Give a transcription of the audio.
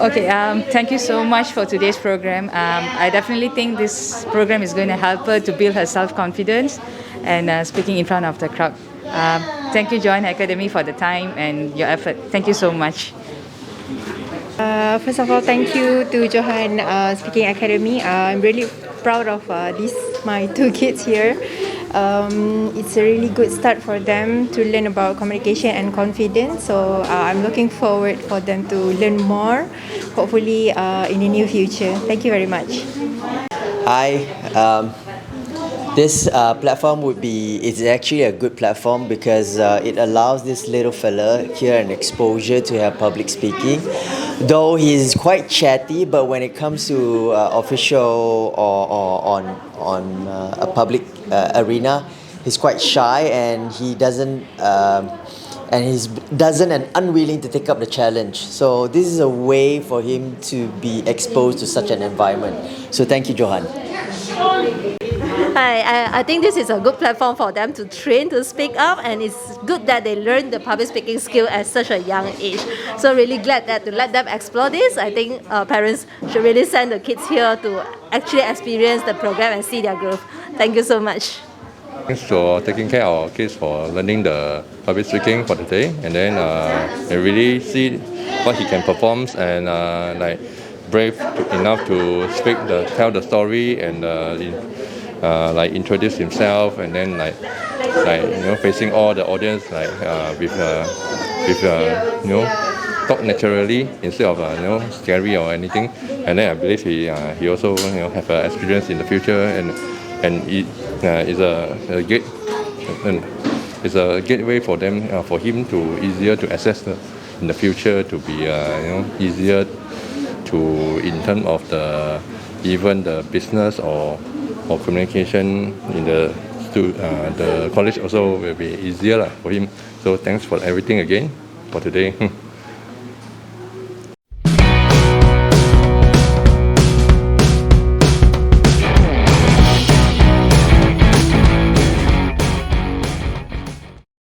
Okay, thank you so much for today's program. I definitely think this program is going to help her to build her self-confidence and speaking in front of the crowd. Thank you, Johan Academy, for the time and your effort. Thank you so much. First of all, thank you to Johan Speaking Academy. I'm really proud of my two kids here. It's a really good start for them to learn about communication and confidence. So I'm looking forward for them to learn more, hopefully in the near future. Thank you very much. Hi. This platform it's actually a good platform because it allows this little fella here an exposure to have public speaking. Though he's quite chatty, but when it comes to official or on a public arena, he's quite shy and he doesn't and unwilling to take up the challenge. So this is a way for him to be exposed to such an environment. So thank you, Johan. Hi, I think this is a good platform for them to train to speak up, and it's good that they learn the public speaking skill at such a young age. So really glad that to let them explore this. I think parents should really send the kids here to actually experience the program and see their growth. Thank you so much. Thanks for taking care of our kids for learning the public speaking for the day, and then I really see what he can perform and brave enough to tell the story and introduce himself, and then facing all the audience talk naturally instead of scary or anything. And then I believe he also have experience in the future, and it is a gateway for them for him to easier to access in the future, to be easier to in terms of even the business or communication in the college also will be easier for him. So thanks for everything again for today.